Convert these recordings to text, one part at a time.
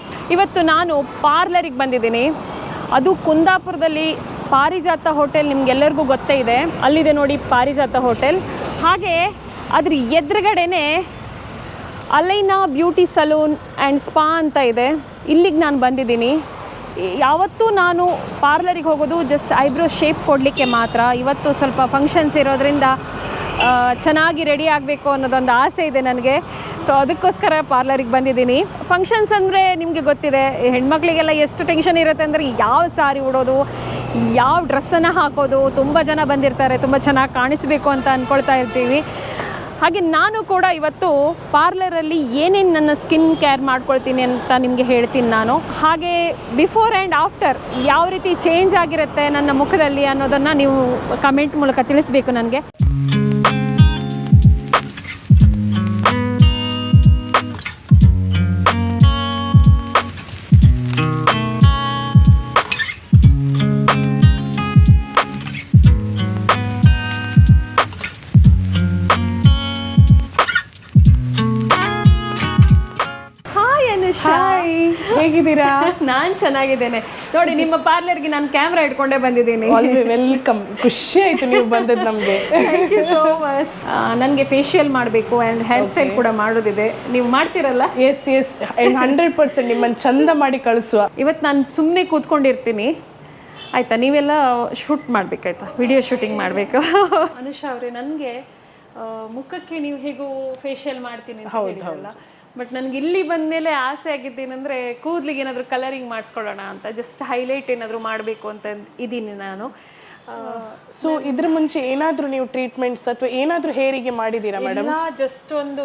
Friends, ಇವತ್ತು ನಾನು ಪಾರ್ಲರಿಗೆ ಬಂದಿದ್ದೀನಿ. ಅದು ಕುಂದಾಪುರದಲ್ಲಿ ಪಾರಿಜಾತ ಹೋಟೆಲ್, ನಿಮ್ಗೆಲ್ಲರಿಗೂ ಗೊತ್ತೇ ಇದೆ. ಅಲ್ಲಿದೆ ನೋಡಿ ಪಾರಿಜಾತ ಹೋಟೆಲ್. ಹಾಗೆ ಅದ್ರ ಎದುರುಗಡೆನೇ ಅಲೈನಾ ಬ್ಯೂಟಿ ಸಲೂನ್ ಆ್ಯಂಡ್ ಸ್ಪಾ ಅಂತ ಇದೆ. ಇಲ್ಲಿಗೆ ನಾನು ಬಂದಿದ್ದೀನಿ. ಯಾವತ್ತೂ ನಾನು ಪಾರ್ಲರಿಗೆ ಹೋಗೋದು ಜಸ್ಟ್ ಐಬ್ರೋ ಶೇಪ್ ಕೊಡಲಿಕ್ಕೆ ಮಾತ್ರ. ಇವತ್ತು ಸ್ವಲ್ಪ ಫಂಕ್ಷನ್ಸ್ ಇರೋದ್ರಿಂದ ಚೆನ್ನಾಗಿ ರೆಡಿ ಆಗಬೇಕು ಅನ್ನೋದೊಂದು ಆಸೆ ಇದೆ ನನಗೆ. ಸೊ ಅದಕ್ಕೋಸ್ಕರ ಪಾರ್ಲರಿಗೆ ಬಂದಿದ್ದೀನಿ. ಫಂಕ್ಷನ್ಸ್ ಅಂದರೆ ನಿಮಗೆ ಗೊತ್ತಿದೆ, ಹೆಣ್ಮಕ್ಳಿಗೆಲ್ಲ ಎಷ್ಟು ಟೆನ್ಷನ್ ಇರುತ್ತೆ ಅಂದರೆ ಯಾವ ಸಾರಿ ಉಡೋದು, ಯಾವ ಡ್ರೆಸ್ಸನ್ನು ಹಾಕೋದು. ತುಂಬ ಜನ ಬಂದಿರ್ತಾರೆ, ತುಂಬ ಚೆನ್ನಾಗಿ ಕಾಣಿಸ್ಬೇಕು ಅಂತ ಅಂದ್ಕೊಳ್ತಾ ಇರ್ತೀವಿ. ಹಾಗೆ ನಾನು ಕೂಡ ಇವತ್ತು ಪಾರ್ಲರಲ್ಲಿ ಏನೇನು ನನ್ನ ಸ್ಕಿನ್ ಕೇರ್ ಮಾಡ್ಕೊಳ್ತೀನಿ ಅಂತ ನಿಮಗೆ ಹೇಳ್ತೀನಿ ನಾನು. ಹಾಗೆ ಬಿಫೋರ್ ಆ್ಯಂಡ್ ಆಫ್ಟರ್ ಯಾವ ರೀತಿ ಚೇಂಜ್ ಆಗಿರುತ್ತೆ ನನ್ನ ಮುಖದಲ್ಲಿ ಅನ್ನೋದನ್ನು ನೀವು ಕಮೆಂಟ್ ಮೂಲಕ ತಿಳಿಸ್ಬೇಕು ನನಗೆ. ಹೇಗಿದ್ದೀರಾ? ನಾನು ಚೆನ್ನಾಗಿದ್ದೇನೆ ನೋಡಿ. ನಿಮ್ಮ ಪಾರ್ಲರ್ಗೆ ನಾನು ಕ್ಯಾಮ್ರಾ ಇಟ್ಕೊಂಡೇ ಬಂದಿದ್ದೀನಿ. ವೆಲ್ಕಮ್, ಖುಷಿ ಆಯ್ತು ನೀವು ಬಂದದ್ದು ನಮಗೆ. Thank you so much. ನನಗೆ ಫೇಶಿಯಲ್ ಮಾಡಬೇಕು ಆ್ಯಂಡ್ ಹೇರ್ ಸ್ಟೈಲ್ ಕೂಡ ಮಾಡೋದಿದೆ. ನೀವು ಮಾಡ್ತೀರಲ್ಲ? ಎಸ್ 100% ನಿಮ್ಮನ್ನು ಚಂದ ಮಾಡಿ ಕಳಿಸುವ. ಇವತ್ತು ನಾನು ಸುಮ್ಮನೆ ಕೂತ್ಕೊಂಡಿರ್ತೀನಿ ಆಯಿತಾ, ನೀವೆಲ್ಲ ಶೂಟ್ ಮಾಡಬೇಕಾಯ್ತಾ, ವಿಡಿಯೋ ಶೂಟಿಂಗ್ ಮಾಡಬೇಕು. ಅನುಷಾ ಅವರೇ, ನನಗೆ ಮುಖಕ್ಕೆ ನೀವು ಹೇಗೂ ಫೇಶಿಯಲ್ ಮಾಡ್ತೀನಿ ಅಂತ ಹೇಳಿದ್ರಲ್ಲ, ಬಟ್ ನನಗೆ ಇಲ್ಲಿ ಬಂದ ಮೇಲೆ ಆಸೆ ಆಗಿದ್ದೇನೆಂದರೆ ಕೂದಲಿಗೆ ಏನಾದರೂ ಕಲರಿಂಗ್ ಮಾಡಿಸ್ಕೊಳ್ಳೋಣ ಅಂತ, ಜಸ್ಟ್ ಹೈಲೈಟ್ ಏನಾದರೂ ಮಾಡಬೇಕು ಅಂತ ಇದ್ದೀನಿ ನಾನು. ಸೊ ಇದ್ರ ಮುಂಚೆ ಏನಾದರೂ ನೀವು ಟ್ರೀಟ್ಮೆಂಟ್ಸ್ ಅಥವಾ ಏನಾದರೂ ಹೇರಿಗೆ ಮಾಡಿದ್ದೀರಾ ಮೇಡಮ್? ಜಸ್ಟ್ ಒಂದು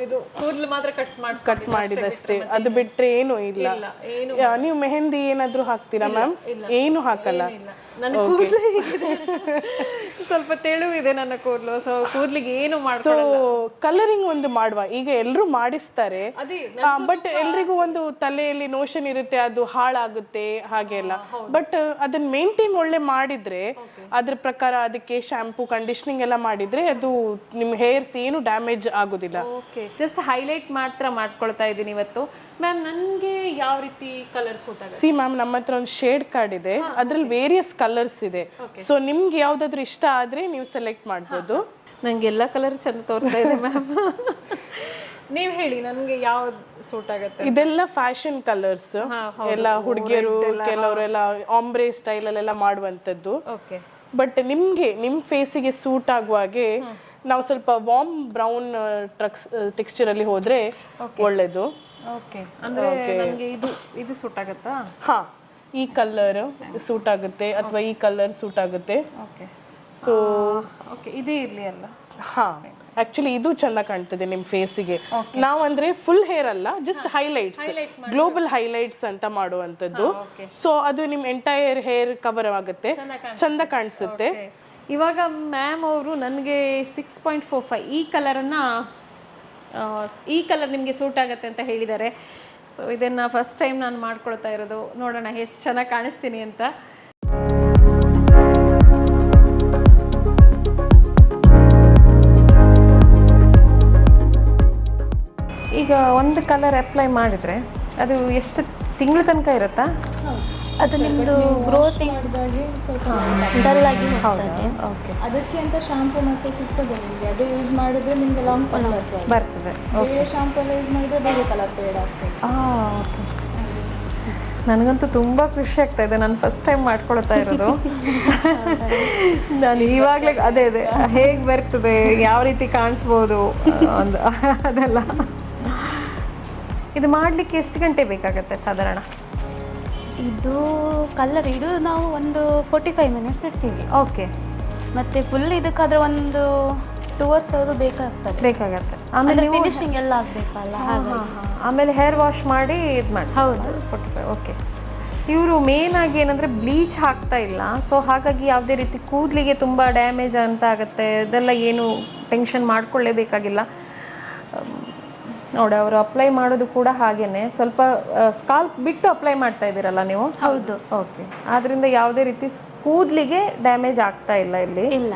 ಇದು ಕೂದಲು ಮಾತ್ರ ಕಟ್ ಮಾಡಿದಷ್ಟೇ, ಅದು ಬಿಟ್ಟರೆ ಏನೂ ಇಲ್ಲ. ನೀವು ಮೆಹಂದಿ ಏನಾದರೂ ಹಾಕ್ತೀರಾ ಮ್ಯಾಮ್? ಏನು ಹಾಕಲ್ಲ. ನನ್ನ ಕೂದಲು ಸ್ವಲ್ಪ ತೆಳುವಿದೆ ನನ್ನ ಕೂದಲು, ಸೊ ಕೂದಲಿಗೆ ಏನು ಸೊ ಕಲರಿಂಗ್ ಒಂದು ಮಾಡುವ. ಈಗ ಎಲ್ಲರೂ ಮಾಡಿಸ್ತಾರೆ, ಬಟ್ ಎಲ್ರಿಗೂ ಒಂದು ತಲೆಯಲ್ಲಿ ನೋಷನ್ ಇರುತ್ತೆ ಅದು ಹಾಳಾಗುತ್ತೆ ಹಾಗೆಲ್ಲ. ಬಟ್ ಅದನ್ನ ಮೇಂಟೈನ್ ಒಳ್ಳೆ ಮಾಡಿದ್ರೆ, ಅದ್ರ ಪ್ರಕಾರ ಅದಕ್ಕೆ ಶಾಂಪೂ ಕಂಡೀಷನಿಂಗ್ ಎಲ್ಲ ಮಾಡಿದ್ರೆ ಅದು ನಿಮ್ಮ ಹೇರ್ಸ್ ಏನು ಡ್ಯಾಮೇಜ್ ಆಗೋದಿಲ್ಲ. ಜಸ್ಟ್ ಹೈಲೈಟ್ ಮಾತ್ರ ಮಾಡ್ಕೊಳ್ತಾ ಇದ್ದೀನಿ ಇವತ್ತು. ಮ್ಯಾಮ್, ನನಗೆ ಯಾವ ರೀತಿ ಕಲರ್ ಸೂಟ್ ಆಗುತ್ತೆ? ಸಿ ಮ್ಯಾಮ್, ನಮ್ಮ ಹತ್ರ ಒಂದು ಶೇಡ್ ಕಾರ್ಡ್ ಇದೆ, ಅದ್ರಲ್ಲಿ ವೇರಿಯಸ್ ಕಲರ್ಸ್ ಇದೆ. ಸೊ ನಿಮ್ಗೆ ಯಾವ್ದಾದ್ರು ಇಷ್ಟ ಆದ್ರೆ ನೀವು ಸೆಲೆಕ್ಟ್ ಮಾಡ್ಬೋದು. ನಂಗೆ ಎಲ್ಲ ಕಲರ್ ಚಂದ ತೋರ್ತಾ ಇದೆ ಮ್ಯಾಮ್. ನೀವ್ ಹೇಳಿ ನನಗೆ ಯಾವ್ದು ಸೂಟ್ ಆಗುತ್ತೆ. ಇದೆಲ್ಲ ಫ್ಯಾಷನ್ ಕಲರ್ಸ್, ಎಲ್ಲ ಹುಡುಗಿಯರು ಕೆಲವರೆಲ್ಲ ಆಂಬ್ರೆ ಸ್ಟೈಲ್ ಅಲ್ಲೆಲ್ಲ ಮಾಡುವಂತದ್ದು. ಬಟ್ ನಿಮ್ಗೆ ನಿಮ್ ಫೇಸಿಗೆ ಸೂಟ್ ಆಗುವಾಗೆ ನಾವು ಸ್ವಲ್ಪ ವಾರ್ಮ್ ಬ್ರೌನ್ ಟೆಕ್ಸ್ಚರ್ ಅಲ್ಲಿ ಹೋದ್ರೆ ಒಳ್ಳೇದು. ಅಂದ್ರೆ ನನಗೆ ಇದು ಸೂಟ್ ಆಗುತ್ತಾ? ಹಾ, ಈ ಕಲರ್ ಸೂಟ್ ಆಗುತ್ತೆ ಅಥವಾ ಈ ಕಲರ್ ಸೂಟ್ ಆಗುತ್ತೆ. ಸೊ ಇದೇ ಇರ್ಲಿ ಅಲ್ಲ? ಹಾ, ಆಕ್ಚುಲಿ ಇದು ಚಂದ ಕಾಣ್ತದೆ ನಿಮ್ ಫೇಸಿಗೆ. ನಾವು ಅಂದ್ರೆ ಫುಲ್ ಹೇರ್ ಅಲ್ಲ, ಜಸ್ಟ್ ಹೈಲೈಟ್ಸ್, ಗ್ಲೋಬಲ್ ಹೈಲೈಟ್ಸ್ ಅಂತ ಮಾಡುವಂತದ್ದು. ಸೊ ಅದು ನಿಮ್ ಎಂಟೈರ್ ಹೇರ್ ಕವರ್ ಆಗುತ್ತೆ, ಚಂದ ಕಾಣಿಸುತ್ತೆ. ಇವಾಗ ಮ್ಯಾಮ್ ಅವರು ನನಗೆ 6.45 ಈ ಕಲರ್ ನಿಮಗೆ ಸೂಟ್ ಆಗುತ್ತೆ ಅಂತ ಹೇಳಿದ್ದಾರೆ. ಸೊ ಇದನ್ನು ಫಸ್ಟ್ ಟೈಮ್ ನಾನು ಮಾಡ್ಕೊಳ್ತಾ ಇರೋದು. ನೋಡೋಣ ಎಷ್ಟು ಚೆನ್ನಾಗಿ ಕಾಣಿಸ್ತೀನಿ ಅಂತ. ಈಗ ಒಂದು ಕಲರ್ ಅಪ್ಲೈ ಮಾಡಿದರೆ ಅದು ಎಷ್ಟು ತಿಂಗಳ ತನಕ ಇರುತ್ತಾ? ಅದು ನಿಮ್ಮದು ಗ್ರೋತಿಂಗ್ ಸ್ವಲ್ಪ ಡಲ್ ಆಗಿ ಹೋಗ್ತದೆ. ಅದಕ್ಕೆ ಅಂತ ಶಾಂಪೂ ಮತ್ತೆ ಸಿಗ್ತದೆ ನಿಮಗೆ, ಅದು ಯೂಸ್ ಮಾಡಿದ್ರೆ ನಿಮಗೆ ಲಾಂಗ್ ಕಲರ್ ಬರ್ತದೆ. ಬೇರೆ ಶಾಂಪೂ ಎಲ್ಲ ಯೂಸ್ ಮಾಡಿದ್ರೆ ಬೇರೆ ಕಲರ್ ಫೇಡ್ ಆಗ್ತದೆ. ನನಗಂತೂ ತುಂಬ ಖುಷಿ ಆಗ್ತಾ ಇದೆ. ನಾನು ಫಸ್ಟ್ ಟೈಮ್ ಮಾಡ್ಕೊಳ್ತಾ ಇರೋದು. ನಾನು ಇವಾಗಲೇ ಅದೇ ಹೇಗೆ ಬರ್ತದೆ, ಯಾವ ರೀತಿ ಕಾಣಿಸ್ಬೋದು ಒಂದು ಅದೆಲ್ಲ. ಇದು ಮಾಡಲಿಕ್ಕೆ ಎಷ್ಟು ಗಂಟೆ ಬೇಕಾಗುತ್ತೆ ಸಾಧಾರಣ? ಇದು ಕಲರ್ ಇಡೋದು ನಾವು ಒಂದು 45 ಮಿನಿಟ್ಸ್ ಇಡ್ತೀವಿ. ಮತ್ತು ಫುಲ್ ಇದಕ್ಕಾದ್ರೆ ಒಂದು 2 hours ಬೇಕಾಗತ್ತೆ. ಆಮೇಲೆ ಫಿನಿಶಿಂಗ್ ಎಲ್ಲ ಆಗಬೇಕಲ್ಲ, ಹಾಗಾಗಿ ಆಮೇಲೆ ಹೇರ್ ವಾಶ್ ಮಾಡಿ ಇದು ಮಾಡಿ. ಹೌದು. 45. ಇವರು ಮೇನ್ ಆಗಿ ಏನಂದರೆ ಬ್ಲೀಚ್ ಹಾಕ್ತಾ ಇಲ್ಲ. ಸೊ ಹಾಗಾಗಿ ಯಾವುದೇ ರೀತಿ ಕೂದಲಿಗೆ ತುಂಬ ಡ್ಯಾಮೇಜ್ ಅಂತ ಆಗುತ್ತೆ, ಇದೆಲ್ಲ ಏನು ಟೆನ್ಷನ್ ಮಾಡ್ಕೊಳ್ಳೇಬೇಕಾಗಿಲ್ಲ. ನೋಡಿ, ಅವರು ಅಪ್ಲೈ ಮಾಡೋದು ಕೂಡ ಹಾಗೇನೆ ಸ್ವಲ್ಪ ಸ್ಕಾಲ್ಪ್ ಬಿಟ್ಟು ಅಪ್ಲೈ ಮಾಡ್ತಾ ಇದ್ದೀರಲ್ಲ ನೀವು? ಹೌದು. ಆದ್ರಿಂದ ಯಾವುದೇ ರೀತಿ ಕೂದಲಿಗೆ ಡ್ಯಾಮೇಜ್ ಆಗ್ತಾ ಇಲ್ಲ ಇಲ್ಲಿ? ಇಲ್ಲ.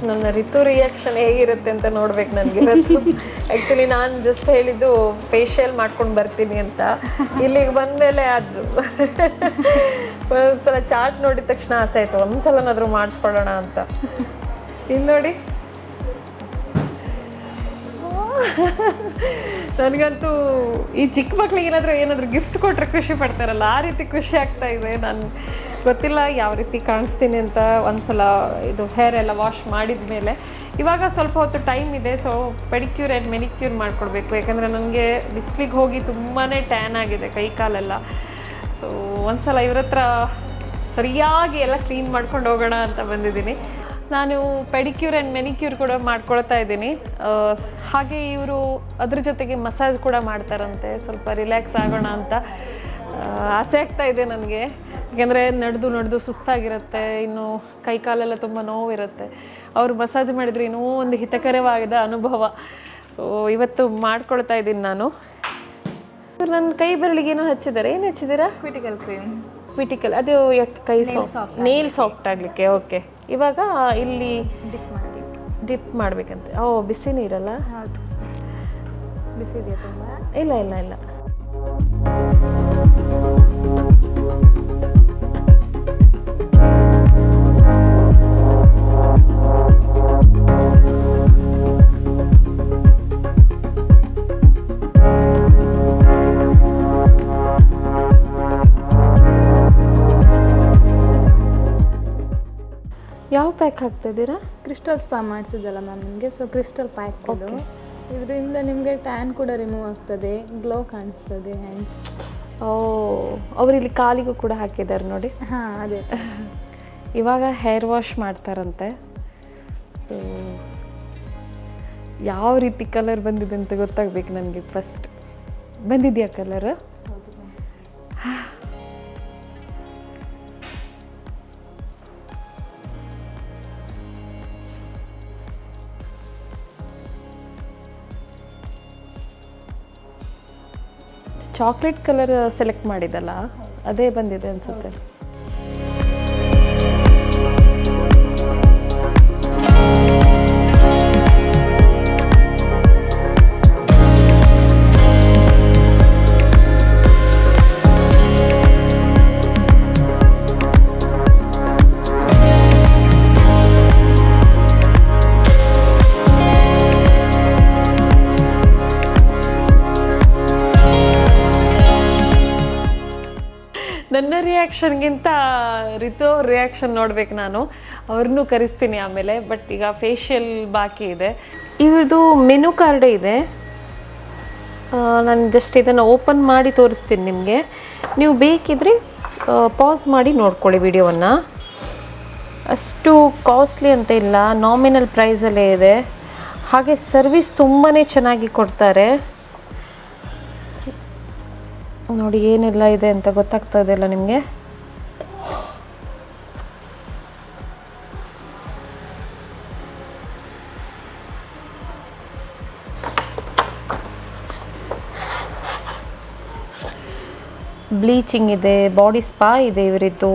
ನನ್ನ ರಿತು ರಿಯಾಕ್ಷನ್ ಹೇಗಿರುತ್ತೆ ಅಂತ ನೋಡ್ಬೇಕು ನನಗೆ ಇವತ್ತು. ಆ್ಯಕ್ಚುಲಿ ನಾನು ಜಸ್ಟ್ ಹೇಳಿದ್ದು ಫೇಶಿಯಲ್ ಮಾಡ್ಕೊಂಡು ಬರ್ತೀನಿ ಅಂತ, ಇಲ್ಲಿಗೆ ಬಂದಮೇಲೆ ಅದು ಒಂದ್ಸಲ ಚಾರ್ಟ್ ನೋಡಿದ ತಕ್ಷಣ ಆಸೆ ಆಯಿತು ಒಂದ್ಸಲನಾದರೂ ಮಾಡಿಸ್ಕೊಳ್ಳೋಣ ಅಂತ. ಇಲ್ಲಿ ನೋಡಿ, ನನಗಂತೂ ಈ ಚಿಕ್ಕ ಮಕ್ಳಿಗೆ ಏನಾದರೂ ಗಿಫ್ಟ್ ಕೊಟ್ಟರೆ ಖುಷಿ ಪಡ್ತಾರಲ್ಲ, ಆ ರೀತಿ ಖುಷಿ ಆಗ್ತಾ ಇದೆ. ನಾನು ಗೊತ್ತಿಲ್ಲ ಯಾವ ರೀತಿ ಕಾಣಿಸ್ತೀನಿ ಅಂತ. ಒಂದ್ಸಲ ಇದು ಹೇರ್ ಎಲ್ಲ ವಾಶ್ ಮಾಡಿದ ಮೇಲೆ ಇವಾಗ ಸ್ವಲ್ಪ ಹೊತ್ತು ಟೈಮ್ ಇದೆ, ಸೊ ಪೆಡಿಕ್ಯೂರ್ ಆ್ಯಂಡ್ ಮೆನಿಕ್ಯೂರ್ ಮಾಡ್ಕೊಡ್ಬೇಕು. ಯಾಕಂದರೆ ನನಗೆ ಬಿಸಿಲಿಗೆ ಹೋಗಿ ತುಂಬಾ ಟ್ಯಾನ್ ಆಗಿದೆ ಕೈ ಕಾಲೆಲ್ಲ. ಸೊ ಒಂದ್ಸಲ ಇವ್ರ ಹತ್ರ ಸರಿಯಾಗಿ ಎಲ್ಲ ಕ್ಲೀನ್ ಮಾಡ್ಕೊಂಡು ಹೋಗೋಣ ಅಂತ ಬಂದಿದ್ದೀನಿ. ನಾನು ಪೆಡಿಕ್ಯೂರ್ ಆ್ಯಂಡ್ ಮೆನಿಕ್ಯೂರ್ ಕೂಡ ಮಾಡ್ಕೊಳ್ತಾ ಇದ್ದೀನಿ. ಹಾಗೆ ಇವರು ಅದ್ರ ಜೊತೆಗೆ ಮಸಾಜ್ ಕೂಡ ಮಾಡ್ತಾರಂತೆ, ಸ್ವಲ್ಪ ರಿಲ್ಯಾಕ್ಸ್ ಆಗೋಣ ಅಂತ ಆಸೆ ಆಗ್ತಾ ಇದೆ ನನಗೆ. ಯಾಕೆಂದರೆ ನಡೆದು ಸುಸ್ತಾಗಿರುತ್ತೆ, ಇನ್ನು ಕೈ ಕಾಲೆಲ್ಲ ತುಂಬ ನೋವಿರುತ್ತೆ. ಅವರು ಮಸಾಜ್ ಮಾಡಿದರೆ ಇನ್ನೂ ಒಂದು ಹಿತಕರವಾದ ಅನುಭವ. ಸೊ ಇವತ್ತು ಮಾಡ್ಕೊಳ್ತಾ ಇದ್ದೀನಿ ನಾನು. ನನ್ನ ಕೈ ಬೆರಳಿಗೆ ಏನೋ ಹಚ್ಚಿದ್ದಾರೆ. ಏನು ಹಚ್ಚಿದ್ದೀರಾ? ಕ್ವಿಟಿಕಲ್ ಕ್ರೀಮ್. ಕ್ವಿಟಿಕಲ್, ಅದು ಕೈ ನೇಲ್ ಸಾಫ್ಟ್ ಆಗಲಿಕ್ಕೆ. ಓಕೆ, ಇವಾಗ ಇಲ್ಲಿ ಡಿಪ್ ಮಾಡಬೇಕಂತೆ. ಓ, ಬಿಸಿ ನೀರಲ್ಲ? ಹೌದು. ಬಿಸಿ ಇದೆಯಾ ತುಂಬ? ಇಲ್ಲ. ಯಾವ ಪ್ಯಾಕ್ ಹಾಕ್ತಾ ಇದ್ದೀರಾ? ಕ್ರಿಸ್ಟಲ್ ಸ್ಪಾ ಮಾಡಿಸಿದ್ದಲ್ಲ ಮ್ಯಾಮ್ ನಿಮಗೆ, ಸೊ ಕ್ರಿಸ್ಟಲ್ ಪ್ಯಾಕ್ ಇದು. ಇದರಿಂದ ನಿಮಗೆ ಟ್ಯಾನ್ ಕೂಡ ರಿಮೂವ್ ಆಗ್ತದೆ, ಗ್ಲೋ ಕಾಣಿಸ್ತದೆ ಹ್ಯಾಂಡ್ಸ್. ಓ, ಅವರು ಇಲ್ಲಿ ಕಾಲಿಗೂ ಕೂಡ ಹಾಕಿದ್ದಾರೆ ನೋಡಿ. ಹಾಂ, ಅದೇ. ಇವಾಗ ಹೇರ್ ವಾಶ್ ಮಾಡ್ತಾರಂತೆ. ಸೊ ಯಾವ ರೀತಿ ಕಲರ್ ಬಂದಿದೆ ಅಂತ ಗೊತ್ತಾಗಬೇಕು ನನಗೆ. ಫಸ್ಟ್ ಬಂದಿದೆಯಾ ಕಲರ್? ಚಾಕ್ಲೇಟ್ ಕಲರ್ ಸೆಲೆಕ್ಟ್ ಮಾಡಿದಲ್ಲ, ಅದೇ ಬಂದಿದೆ ಅನ್ಸುತ್ತೆ. ನನ್ನ ರಿಯಾಕ್ಷನ್ಗಿಂತ ರಿತು ಅವ್ರ ರಿಯಾಕ್ಷನ್ ನೋಡ್ಬೇಕು ನಾನು. ಅವ್ರನ್ನೂ ಕರೆಸ್ತೀನಿ ಆಮೇಲೆ. ಬಟ್ ಈಗ ಫೇಶಿಯಲ್ ಬಾಕಿ ಇದೆ. ಇವ್ರದ್ದು ಮೆನು ಕಾರ್ಡೇ ಇದೆ. ನಾನು ಜಸ್ಟ್ ಇದನ್ನು ಓಪನ್ ಮಾಡಿ ತೋರಿಸ್ತೀನಿ ನಿಮಗೆ. ನೀವು ಬೇಕಿದ್ರೆ ಪಾಸ್ ಮಾಡಿ ನೋಡ್ಕೊಳ್ಳಿ ವಿಡಿಯೋವನ್ನು. ಅಷ್ಟು ಕಾಸ್ಟ್ಲಿ ಅಂತ ಇಲ್ಲ, ನಾಮಿನಲ್ ಪ್ರೈಸಲ್ಲೇ ಇದೆ. ಹಾಗೆ ಸರ್ವಿಸ್ ತುಂಬಾ ಚೆನ್ನಾಗಿ ಕೊಡ್ತಾರೆ. ನೋಡಿ ಏನೆಲ್ಲ ಇದೆ ಅಂತ ಗೊತ್ತಾಗ್ತಾ ಇದೆಯಲ್ಲ ನಿಮಗೆ. ಬ್ಲೀಚಿಂಗ್ ಇದೆ, ಬಾಡಿ ಸ್ಪಾ ಇದೆ ಇವರಿದ್ದು,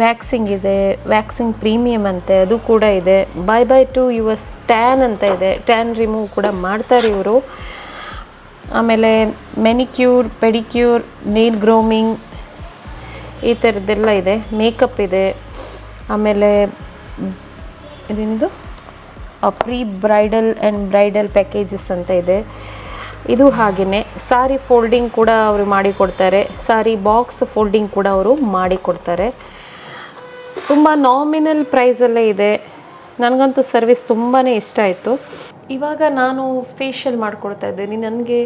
ವ್ಯಾಕ್ಸಿಂಗ್ ಇದೆ, ವ್ಯಾಕ್ಸಿಂಗ್ ಪ್ರೀಮಿಯಮ್ ಅಂತೆ ಅದು ಕೂಡ ಇದೆ. ಬೈ ಟು ಯುವರ್ಸ್ ಟ್ಯಾನ್ ಅಂತ ಇದೆ, ಟ್ಯಾನ್ ರಿಮೂವ್ ಕೂಡ ಮಾಡ್ತಾರೆ ಇವರು. ಆಮೇಲೆ ಮೆನಿಕ್ಯೂರ್, ಪೆಡಿಕ್ಯೂರ್, ನೇಲ್ ಗ್ರೋಮಿಂಗ್ ಈ ಥರದ್ದೆಲ್ಲ ಇದೆ. ಮೇಕಪ್ ಇದೆ. ಆಮೇಲೆ ಇದೇನಿದು pre bridal and bridal packages ಅಂತ ಇದೆ. ಇದು ಹಾಗೆಯೇ ಸಾರಿ ಫೋಲ್ಡಿಂಗ್ ಕೂಡ ಅವರು ಮಾಡಿಕೊಡ್ತಾರೆ. ಸಾರಿ ಬಾಕ್ಸ್ ಫೋಲ್ಡಿಂಗ್ ಕೂಡ ಅವರು ಮಾಡಿಕೊಡ್ತಾರೆ. ತುಂಬ ನಾಮಿನಲ್ ಪ್ರೈಸಲ್ಲೇ ಇದೆ. ನನಗಂತೂ ಸರ್ವಿಸ್ ತುಂಬಾ ಇಷ್ಟ ಆಯಿತು. ಇವಾಗ ನಾನು ಫೇಶಿಯಲ್ ಮಾಡ್ಕೊಳ್ತಾ ಇದ್ದೀನಿ. ನನಗೆ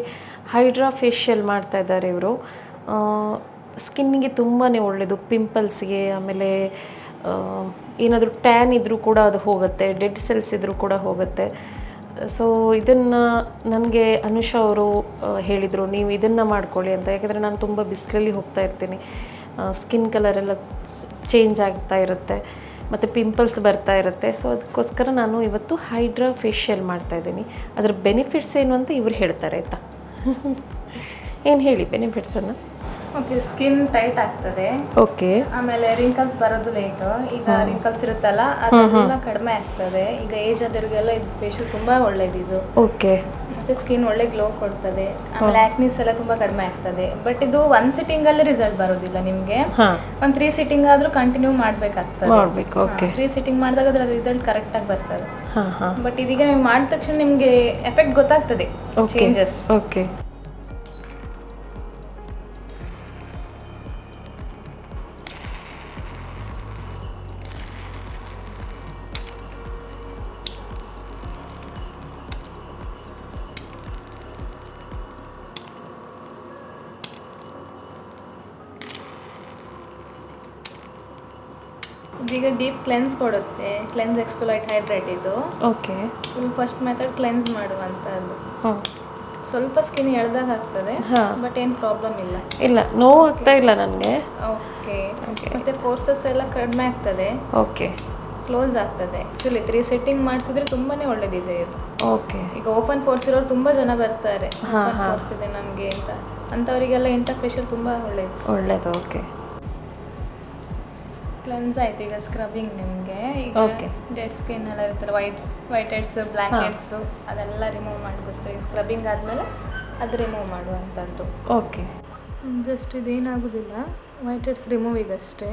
ಹೈಡ್ರಾ ಫೇಶಿಯಲ್ ಮಾಡ್ತಾ ಇದ್ದಾರೆ ಇವರು. ಸ್ಕಿನ್ನಿಗೆ ತುಂಬಾ ಒಳ್ಳೆಯದು, ಪಿಂಪಲ್ಸ್ಗೆ. ಆಮೇಲೆ ಏನಾದರೂ ಟ್ಯಾನ್ ಇದ್ದರೂ ಕೂಡ ಅದು ಹೋಗುತ್ತೆ, ಡೆಡ್ ಸೆಲ್ಸ್ ಇದ್ದರೂ ಕೂಡ ಹೋಗುತ್ತೆ. ಸೊ ಇದನ್ನು ನನಗೆ ಅನುಷಾ ಅವರು ಹೇಳಿದರು, ನೀವು ಇದನ್ನು ಮಾಡ್ಕೊಳ್ಳಿ ಅಂತ. ಯಾಕೆಂದರೆ ನಾನು ತುಂಬ ಬಿಸಿಲಲ್ಲಿ ಹೋಗ್ತಾ ಇರ್ತೀನಿ, ಸ್ಕಿನ್ ಕಲರೆಲ್ಲ ಚೇಂಜ್ ಆಗ್ತಾ ಇರುತ್ತೆ ಮತ್ತು ಪಿಂಪಲ್ಸ್ ಬರ್ತಾ ಇರುತ್ತೆ. ಸೊ ಅದಕ್ಕೋಸ್ಕರ ನಾನು ಇವತ್ತು ಹೈಡ್ರಾ ಫೇಶಿಯಲ್ ಮಾಡ್ತಾಯಿದ್ದೀನಿ. ಅದರ ಬೆನಿಫಿಟ್ಸ್ ಏನು ಅಂತ ಇವ್ರು ಹೇಳ್ತಾರೆ ಆಯಿತಾ. ಏನು ಹೇಳಿ ಬೆನಿಫಿಟ್ಸನ್ನು? ಓಕೆ, ಸ್ಕಿನ್ ಟೈಟ್ ಆಗ್ತದೆ. ಓಕೆ. ಆಮೇಲೆ ರಿಂಕಲ್ಸ್ ಬರೋದು ಲೇಟ್. ಈಗ ರಿಂಕಲ್ಸ್ ಇರುತ್ತಲ್ಲ ಅದೆಲ್ಲ ಕಡಿಮೆ ಆಗ್ತದೆ. ಈಗ ಏಜ್ ಆದವ್ರಿಗೆಲ್ಲ ಇದು ಫೇಶಿಯಲ್ ತುಂಬಾ ಒಳ್ಳೇದಿದು. ಓಕೆ. ಮತ್ತೆ ಸ್ಕಿನ್ ಒಳ್ಳೆ ಗ್ಲೋ ಕೊಡ್ತದೆ. ಆಮೇಲೆ ಆಕ್ನಿಸ್ ಎಲ್ಲ ತುಂಬಾ ಕಡಿಮೆ ಆಗ್ತದೆ. ಬಟ್ ಇದು 1 ಸಿಟ್ಟಿಂಗ್ ಅಲ್ಲಿ ರಿಸಲ್ಟ್ ಬರೋದಿಲ್ಲ ನಿಮ್ಗೆ. ಒಂದು 3 ಸಿಟ್ಟಿಂಗ್ ಆದ್ರೂ ಕಂಟಿನ್ಯೂ ಮಾಡ್ಬೇಕಾಗ್ತದೆ. ಓಕೆ. 3 ಸಿಟ್ಟಿಂಗ್ ಮಾಡಿದಾಗ ಅದರ ರಿಸಲ್ಟ್ ಕರೆಕ್ಟ್ ಆಗಿ ಬರ್ತದೆ. ಬಟ್ ಇದೀಗ ನೀವು ಮಾಡಿದ ತಕ್ಷಣ ನಿಮ್ಗೆ ಎಫೆಕ್ಟ್ ಗೊತ್ತಾಗ್ತದೆ, ಚೇಂಜಸ್. ಓಕೆ. ಇದೀಗ ಡೀಪ್ ಕ್ಲೆನ್ಸ್ ಕೊಡುತ್ತೆ. ಕ್ಲೆನ್ಸ್ ಎಕ್ಸ್ಫೋಲೈಟ್ ಹೈಡ್ರೇಟ್ ಇದು. ಓಕೆ. ಫಸ್ಟ್ ಮೆಥಡ್ ಕ್ಲೆನ್ಸ್ ಮಾಡುವಂಥದ್ದು. ಸ್ವಲ್ಪ ಸ್ಕಿನ್ ಎಳ್ದಾಗ ಆಗ್ತದೆ, ಬಟ್ ಏನು ಪ್ರಾಬ್ಲಮ್ ಇಲ್ಲ. ನೋವು ಆಗ್ತಾ ಇಲ್ಲ ನನಗೆ. ಓಕೆ. ಮತ್ತೆ ಪೋರ್ಸಸ್ ಎಲ್ಲ ಕಡಿಮೆ ಆಗ್ತದೆ. ಓಕೆ. ಕ್ಲೋಸ್ ಆಗ್ತದೆ. ಆ್ಯಕ್ಚುಲಿ 3 ಸೆಟ್ಟಿಂಗ್ ಮಾಡಿಸಿದ್ರೆ ತುಂಬಾನೇ ಒಳ್ಳೇದಿದೆ ಇದು. ಓಕೆ. ಈಗ ಓಪನ್ ಪೋರ್ಸ್ ಇರೋರು ತುಂಬಾ ಜನ ಬರ್ತಾರೆ, ಪೋರ್ಸ್ ಇದೆ ನಮಗೆ ಅಂತ. ಅಂಥವರಿಗೆಲ್ಲ ಇಂಥ ಫೇಶಿಯಲ್ ತುಂಬಾ ಒಳ್ಳೇದು. ಓಕೆ. ಕ್ಲೆನ್ಸ್ ಆಯ್ತು. ಈಗ ಸ್ಕ್ರಬ್ಬಿಂಗ್ ನಿಮಗೆ. ಈಗ ಡೆಡ್ ಸ್ಕಿನ್ ಎಲ್ಲ ಇರ್ತಾರೆ, ವೈಟ್ ಹೆಡ್ಸ್, ಬ್ಲ್ಯಾಕ್ ಹೆಡ್ಸ್, ಅದೆಲ್ಲ ರಿಮೂವ್ ಮಾಡೋಕ್ಕೋಸ್ಕರ ಈಗ ಸ್ಕ್ರಬ್ಬಿಂಗ್ ಆದಮೇಲೆ ಅದು ರಿಮೂವ್ ಮಾಡುವಂಥದ್ದು. ಓಕೆ. ಜಸ್ಟ್ ಇದೇನಾಗೋದಿಲ್ಲ, ವೈಟ್ ಹೆಡ್ಸ್ ರಿಮೂವ್ ಈಗಷ್ಟೇ.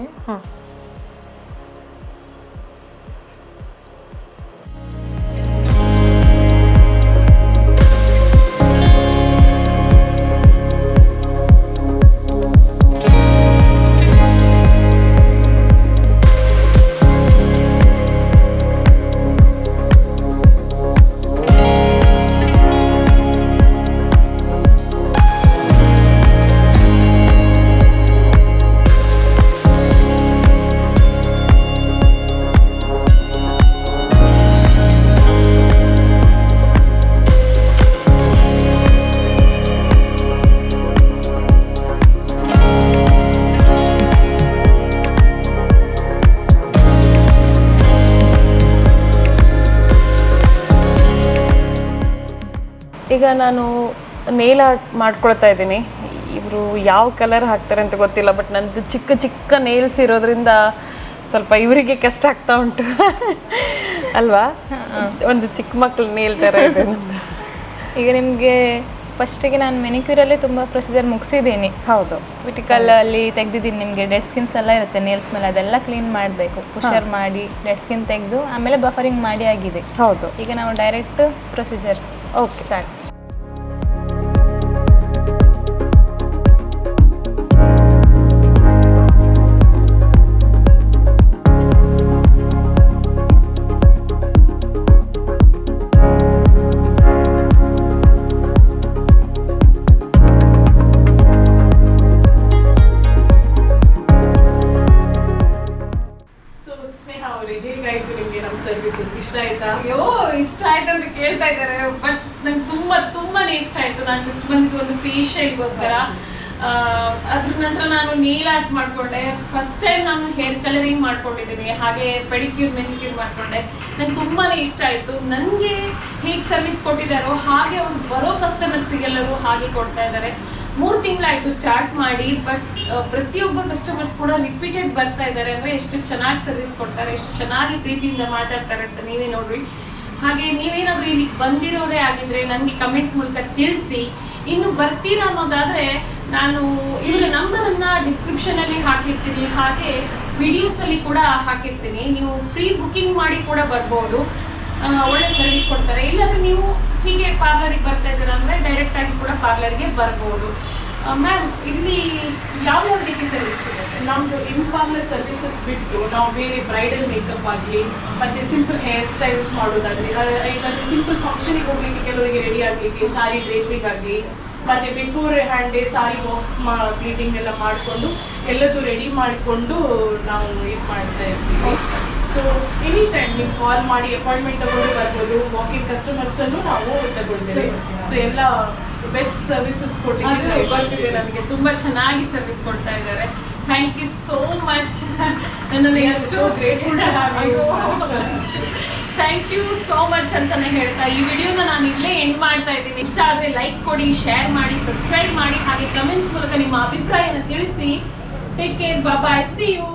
ಈಗ ನಾನು ನೇಲ್ ಆರ್ಟ್ ಮಾಡ್ಕೊಳ್ತಾ ಇದ್ದೀನಿ. ಇವರು ಯಾವ ಕಲರ್ ಹಾಕ್ತಾರೆ ಅಂತ ಗೊತ್ತಿಲ್ಲ, ಬಟ್ ನಂದು ಚಿಕ್ಕ ಚಿಕ್ಕ ನೇಲ್ಸ್ ಇರೋದ್ರಿಂದ ಸ್ವಲ್ಪ ಇವರಿಗೆ ಕಷ್ಟ ಆಗ್ತಾ ಉಂಟು ಅಲ್ವಾ? ಒಂದು ಚಿಕ್ಕ ಮಕ್ಕಳು ನೇಲ್ ಥರ ಇದೆ ನಂದು. ಈಗ ನಿಮಗೆ ಫಸ್ಟಿಗೆ ನಾನು ಮೆನಿಕ್ಯೂರಲ್ಲಿ ತುಂಬ ಪ್ರೊಸೀಜರ್ ಮುಗಿಸಿದ್ದೀನಿ. ಹೌದು. ಕ್ವಿಟಿಕಲ್ ಅಲ್ಲಿ ತೆಗೆದಿದ್ದೀನಿ. ನಿಮಗೆ ಡೆಡ್ ಸ್ಕಿನ್ಸ್ ಎಲ್ಲ ಇರುತ್ತೆ ನೇಲ್ಸ್ ಮೇಲೆ, ಅದೆಲ್ಲ ಕ್ಲೀನ್ ಮಾಡಬೇಕು. ಪುಷರ್ ಮಾಡಿ ಡೆಡ್ ಸ್ಕಿನ್ ತೆಗೆದು ಆಮೇಲೆ ಬಫರಿಂಗ್ ಮಾಡಿ ಆಗಿದೆ. ಹೌದು. ಈಗ ನಾವು ಡೈರೆಕ್ಟ್ ಪ್ರೊಸೀಜರ್ ಸ್ಟಾರ್ಟ್. ಅಯ್ಯೋ, ಇಷ್ಟ ಆಯ್ತು ಅಂತ ಕೇಳ್ತಾ ಇದ್ದಾರೆ, ಬಟ್ ನಂಗೆ ತುಂಬಾನೇ ಇಷ್ಟ ಆಯ್ತು. ನಾನು ಜಸ್ಟ್ ಬಂದಿದ್ದು ಒಂದು ಫೇಶಿಯಲ್ಗೋಸ್ಕರ. ಅದ್ರ ನಂತರ ನಾನು ನೇಲ್ ಆರ್ಟ್ ಮಾಡ್ಕೊಂಡೆ. ಫಸ್ಟ್ ಟೈಮ್ ನಾನು ಹೇರ್ ಕಲರಿಂಗ್ ಮಾಡ್ಕೊಂಡಿದ್ದೀನಿ, ಹಾಗೆ ಪೆಡಿಕ್ಯೂರ್ ಮೆನಿಕ್ಯೂರ್ ಮಾಡ್ಕೊಂಡೆ. ನಂಗೆ ತುಂಬಾನೇ ಇಷ್ಟ ಆಯ್ತು. ನನಗೆ ಹೇಗೆ ಸರ್ವಿಸ್ ಕೊಟ್ಟಿದ್ದಾರೋ ಹಾಗೆ ಅವ್ರು ಬರೋ ಕಸ್ಟಮರ್ಸಿಗೆಲ್ಲರೂ ಹಾಗೆ ಕೊಡ್ತಾ ಇದ್ದಾರೆ. 3 ತಿಂಗಳಾಯ್ತು ಸ್ಟಾರ್ಟ್ ಮಾಡಿ, ಬಟ್ ಪ್ರತಿಯೊಬ್ಬ ಕಸ್ಟಮರ್ಸ್ ಕೂಡ ರಿಪೀಟೆಡ್ ಬರ್ತಾ ಇದ್ದಾರೆ. ಅಂದರೆ ಎಷ್ಟು ಚೆನ್ನಾಗಿ ಸರ್ವಿಸ್ ಕೊಡ್ತಾರೆ, ಎಷ್ಟು ಚೆನ್ನಾಗಿ ಪ್ರೀತಿಯಿಂದ ಮಾತಾಡ್ತಾರೆ ಅಂತ ನೀವೇ ನೋಡ್ರಿ. ಹಾಗೆ ನೀವೇನಾದರೂ ಇಲ್ಲಿ ಬಂದಿರೋರೇ ಆಗಿದ್ರೆ ನನಗೆ ಕಮೆಂಟ್ ಮೂಲಕ ತಿಳಿಸಿ. ಇನ್ನು ಬರ್ತೀರಾ ಅನ್ನೋದಾದರೆ ನಾನು ಇವರ ನಂಬರನ್ನು ಡಿಸ್ಕ್ರಿಪ್ಷನಲ್ಲಿ ಹಾಕಿರ್ತೀನಿ, ಹಾಗೆ ವಿಡಿಯೋಸಲ್ಲಿ ಕೂಡ ಹಾಕಿರ್ತೀನಿ. ನೀವು ಪ್ರೀ ಬುಕ್ಕಿಂಗ್ ಮಾಡಿ ಕೂಡ ಬರ್ಬೋದು. ಒಳ್ಳೆ ಸರ್ವಿಸ್ ಕೊಡ್ತಾರೆ. ಇಲ್ಲಾಂದರೆ ನೀವು ಹೀಗೆ ಪಾರ್ಲರಿಗೆ ಬರ್ತಾ ಇದ್ದೀರಾ ಅಂದರೆ ಡೈರೆಕ್ಟಾಗಿ ಕೂಡ ಪಾರ್ಲರ್ಗೆ ಬರ್ಬೋದು. ಮ್ಯಾಮ್, ಇಲ್ಲಿ ಯಾವ್ಯಾವ ರೀತಿ ಸರ್ವಿಸ್ ಸಿಗುತ್ತೆ? ನಮ್ಮದು ಇನ್ ಪಾರ್ಲರ್ ಸರ್ವಿಸಸ್ ಬಿಟ್ಟು ನಾವು ಬೇರೆ ಬ್ರೈಡಲ್ ಮೇಕಪ್ ಆಗಲಿ, ಮತ್ತು ಸಿಂಪಲ್ ಹೇರ್ ಸ್ಟೈಲ್ಸ್ ಮಾಡೋದಾಗಲಿ, ಈಗ ಸಿಂಪಲ್ ಫಂಕ್ಷನಿಗೆ ಹೋಗ್ಲಿಕ್ಕೆ ಕೆಲವರಿಗೆ ರೆಡಿ ಆಗಲಿಕ್ಕೆ ಸಾರಿ ಡ್ರೇಪಿಂಗ್ ಆಗಲಿ, ಮತ್ತು ಬಿಫೋರ್ ಹ್ಯಾಂಡ್ ಡೇ ಸಾರಿ ಬಾಕ್ಸ್ ಪ್ಲೀಟಿಂಗ್ ಎಲ್ಲ ಮಾಡಿಕೊಂಡು ಎಲ್ಲದೂ ರೆಡಿ ಮಾಡಿಕೊಂಡು ನಾವು ಇದು ಮಾಡ್ತಾ ಇರ್ತೀವಿ. ಸೊ ಎನಿ ಟೈಮ್ ನೀವು ಕಾಲ್ ಮಾಡಿ ಅಪಾಯಿಂಟ್ಮೆಂಟ್ ತಗೊಂಡು ಬರ್ಬೋದು. ವಾಕಿಂಗ್ ಕಸ್ಟಮರ್ಸನ್ನು ನಾವು ತಗೊಳ್ತೇವೆ. ಸೊ ಎಲ್ಲ ಬೆಸ್ಟ್ ಸರ್ವಿಸಸ್ ಕೊಟ್ಟಿದ್ದಾರೆ. ನನಗೆ ತುಂಬ ಚೆನ್ನಾಗಿ ಸರ್ವಿಸ್ ಕೊಡ್ತಾ ಇದ್ದಾರೆ. Thank you so much. ನನ್ನನ್ನು ಎಷ್ಟು grateful thank you so much ಅಂತಾನೆ ಹೇಳ್ತಾ ಈ ವಿಡಿಯೋನ ನಾನು ಇಲ್ಲೇ ಎಂಡ್ ಮಾಡ್ತಾ ಇದ್ದೀನಿ. ಇಷ್ಟ ಆದರೆ ಲೈಕ್ ಕೊಡಿ, ಶೇರ್ ಮಾಡಿ, ಸಬ್ಸ್ಕ್ರೈಬ್ ಮಾಡಿ, ಹಾಗೆ ಕಮೆಂಟ್ಸ್ ಮೂಲಕ ನಿಮ್ಮ ಅಭಿಪ್ರಾಯನ ತಿಳಿಸಿ. Take care, bye, see you.